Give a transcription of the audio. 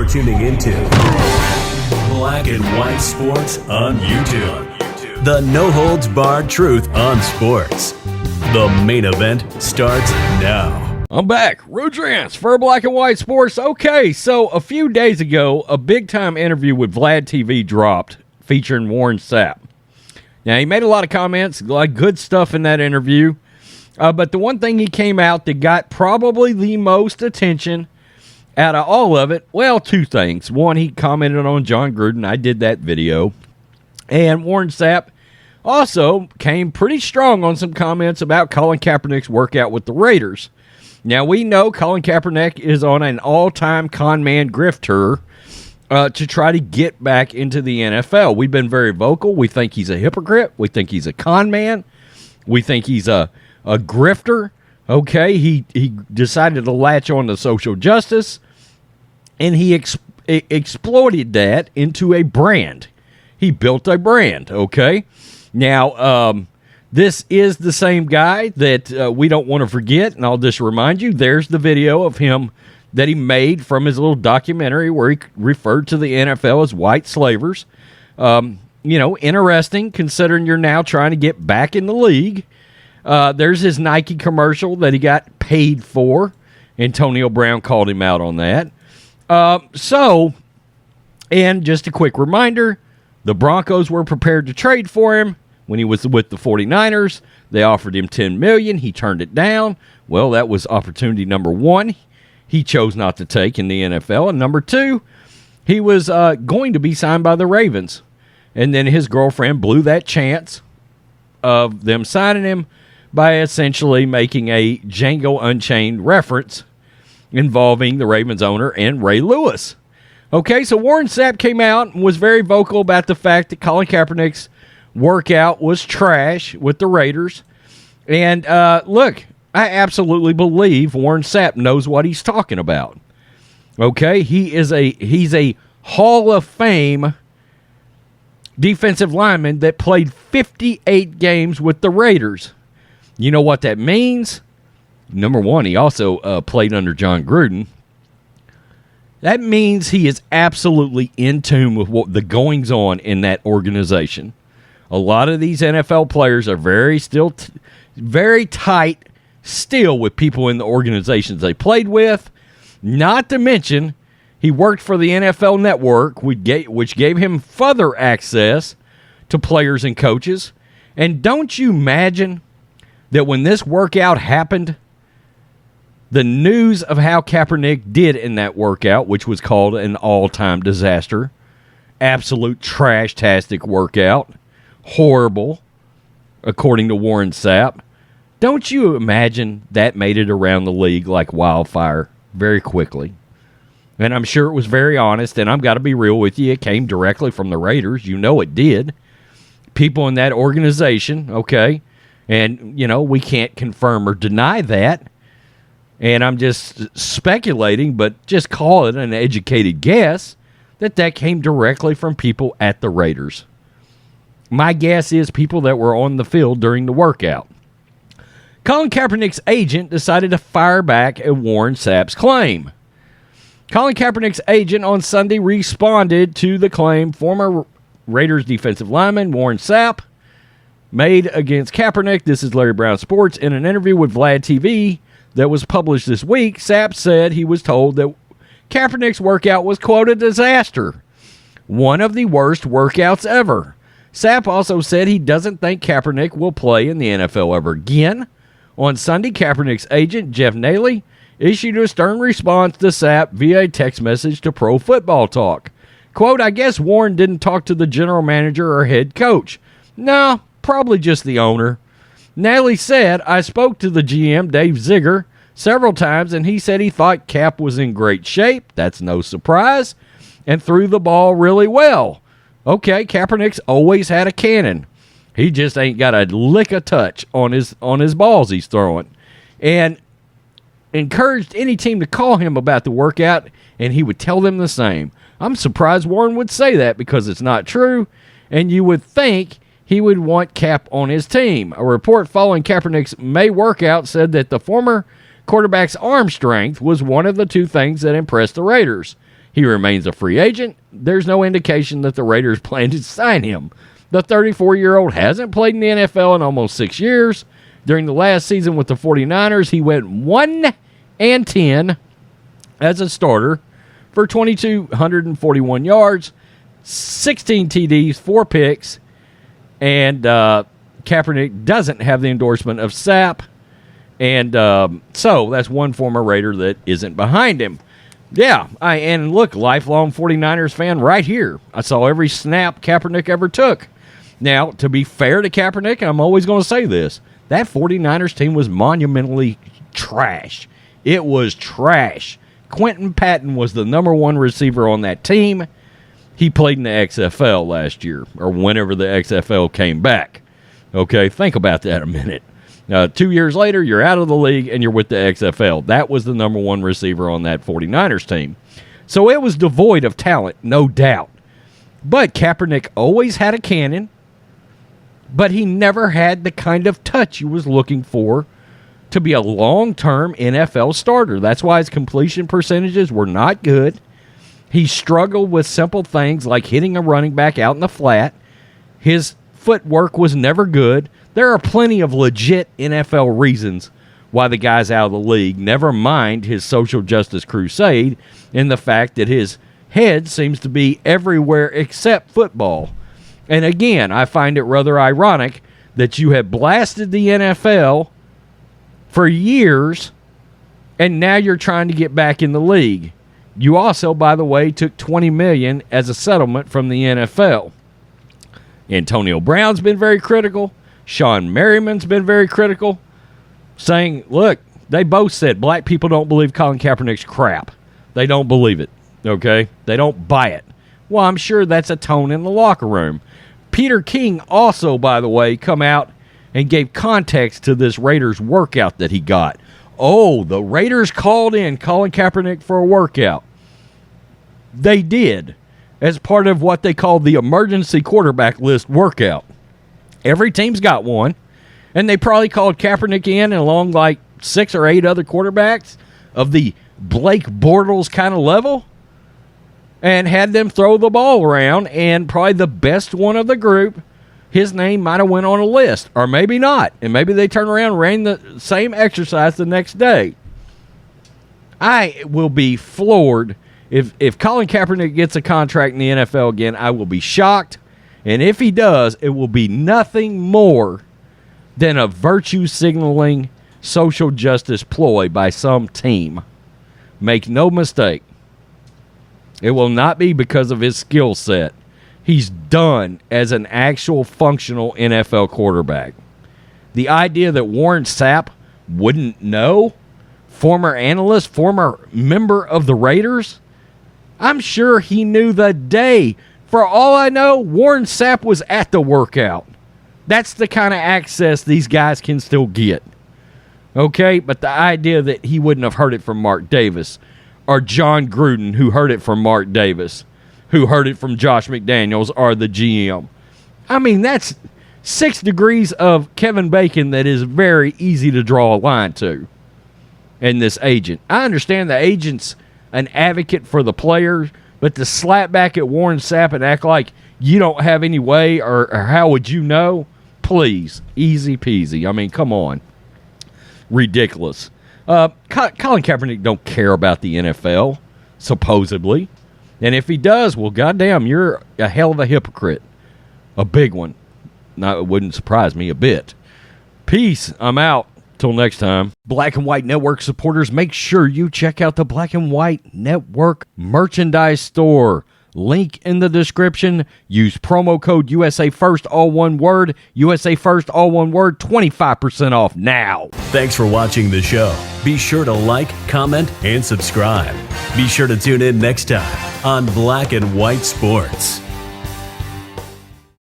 You're tuning into Black and White Sports on YouTube. The no-holds-barred truth on sports. The main event starts now. I'm back. Rudrance for Black and White Sports. Okay, so a few days ago, a big-time interview with Vlad TV dropped featuring Warren Sapp. Now, he made a lot of comments, a lot of good stuff in that interview. But the one thing he came out that got probably the most attention out of all of it, well, two things. One, he commented on John Gruden. I did that video. And Warren Sapp also came pretty strong on some comments about Colin Kaepernick's workout with the Raiders. Now, we know Colin Kaepernick is on an all-time con man grift tour to try to get back into the NFL. We've been very vocal. We think he's a hypocrite. We think he's a con man. We think he's a grifter. Okay, he decided to latch on to social justice, and he exploited that into a brand. He built a brand, okay? Now, this is the same guy that we don't want to forget, and I'll just remind you, there's the video of him that he made from his little documentary where he referred to the NFL as white slavers. Interesting, considering you're now trying to get back in the league. There's his Nike commercial that he got paid for. Antonio Brown called him out on that. And just a quick reminder, the Broncos were prepared to trade for him when he was with the 49ers. They offered him $10 million. He turned it down. Well, that was opportunity number one. He chose not to take in the NFL. And number two, he was going to be signed by the Ravens. And then his girlfriend blew that chance of them signing him by essentially making a Django Unchained reference involving the Ravens owner and Ray Lewis. Okay, so Warren Sapp came out and was very vocal about the fact that Colin Kaepernick's workout was trash with the Raiders. And look, I absolutely believe Warren Sapp knows what he's talking about. Okay, he's a Hall of Fame defensive lineman that played 58 games with the Raiders. You know what that means? Number one, he also played under John Gruden. That means he is absolutely in tune with what the goings-on in that organization. A lot of these NFL players are very tight still with people in the organizations they played with. Not to mention, he worked for the NFL Network, which gave him further access to players and coaches. And don't you imagine that when this workout happened, the news of how Kaepernick did in that workout, which was called an all-time disaster, absolute trash-tastic workout, horrible, according to Warren Sapp, don't you imagine that made it around the league like wildfire very quickly? And I'm sure it was very honest, and I've got to be real with you. It came directly from the Raiders. You know it did. People in that organization, okay? And, we can't confirm or deny that. And I'm just speculating, but just call it an educated guess that came directly from people at the Raiders. My guess is people that were on the field during the workout. Colin Kaepernick's agent decided to fire back at Warren Sapp's claim. Colin Kaepernick's agent on Sunday responded to the claim former Raiders defensive lineman Warren Sapp made against Kaepernick. This is Larry Brown Sports. In an interview with Vlad TV that was published this week, Sapp said he was told that Kaepernick's workout was, quote, a disaster. One of the worst workouts ever. Sapp also said he doesn't think Kaepernick will play in the NFL ever again. On Sunday, Kaepernick's agent, Jeff Naley, issued a stern response to Sapp via a text message to Pro Football Talk. Quote, I guess Warren didn't talk to the general manager or head coach. No, probably just the owner. Nally said, I spoke to the GM, Dave Ziegler, several times, and he said he thought Cap was in great shape. That's no surprise. And threw the ball really well. Okay, Kaepernick's always had a cannon. He just ain't got a lick of touch on his balls he's throwing. And encouraged any team to call him about the workout, and he would tell them the same. I'm surprised Warren would say that because it's not true, and you would think he would want Cap on his team. A report following Kaepernick's May workout said that the former quarterback's arm strength was one of the two things that impressed the Raiders. He remains a free agent. There's no indication that the Raiders plan to sign him. The 34-year-old hasn't played in the NFL in almost 6 years. During the last season with the 49ers, he went 1-10 as a starter for 2,241 yards, 16 TDs, 4 picks, and Kaepernick doesn't have the endorsement of Sapp, and so that's one former Raider that isn't behind him. Yeah, and look, lifelong 49ers fan right here. I saw every snap Kaepernick ever took. Now, to be fair to Kaepernick, and I'm always going to say this, that 49ers team was monumentally trash. It was trash. Quentin Patton was the number one receiver on that team. He played in the XFL last year, or whenever the XFL came back. Okay, think about that a minute. 2 years later, you're out of the league, and you're with the XFL. That was the number one receiver on that 49ers team. So it was devoid of talent, no doubt. But Kaepernick always had a cannon, but he never had the kind of touch he was looking for to be a long-term NFL starter. That's why his completion percentages were not good. He struggled with simple things like hitting a running back out in the flat. His footwork was never good. There are plenty of legit NFL reasons why the guy's out of the league, never mind his social justice crusade and the fact that his head seems to be everywhere except football. And again, I find it rather ironic that you have blasted the NFL for years, and now you're trying to get back in the league. You also, by the way, took $20 million as a settlement from the NFL. Antonio Brown's been very critical. Sean Merriman's been very critical, saying, look, they both said black people don't believe Colin Kaepernick's crap. They don't believe it, okay? They don't buy it. Well, I'm sure that's a tone in the locker room. Peter King also, by the way, come out and gave context to this Raiders workout that he got. Oh, the Raiders called in Colin Kaepernick for a workout. They did, as part of what they call the emergency quarterback list workout. Every team's got one, and they probably called Kaepernick in along like 6 or 8 other quarterbacks of the Blake Bortles kind of level and had them throw the ball around, and probably the best one of the group, his name might have went on a list, or maybe not, and maybe they turned around and ran the same exercise the next day. I will be floored if Colin Kaepernick gets a contract in the NFL again. I will be shocked, and if he does, it will be nothing more than a virtue signaling social justice ploy by some team. Make no mistake. It will not be because of his skill set. He's done as an actual functional NFL quarterback. The idea that Warren Sapp wouldn't know, former analyst, former member of the Raiders, I'm sure he knew the day. For all I know, Warren Sapp was at the workout. That's the kind of access these guys can still get. Okay, but the idea that he wouldn't have heard it from Mark Davis, or John Gruden, who heard it from Mark Davis, who heard it from Josh McDaniels, or the GM. I mean, that's 6 degrees of Kevin Bacon that is very easy to draw a line to. And this agent. I understand the agent's an advocate for the players, but to slap back at Warren Sapp and act like you don't have any way, or how would you know? Please, easy peasy. I mean, come on. Ridiculous. Colin Kaepernick don't care about the NFL, supposedly. And if he does, well, goddamn, you're a hell of a hypocrite. A big one. No, it wouldn't surprise me a bit. Peace. I'm out. Till next time. Black and White Network supporters, make sure you check out the Black and White Network merchandise store. Link in the description. Use promo code USA First, all one word. USA First, all one word. 25% off now. Thanks for watching the show. Be sure to like, comment, and subscribe. Be sure to tune in next time on Black and White Sports.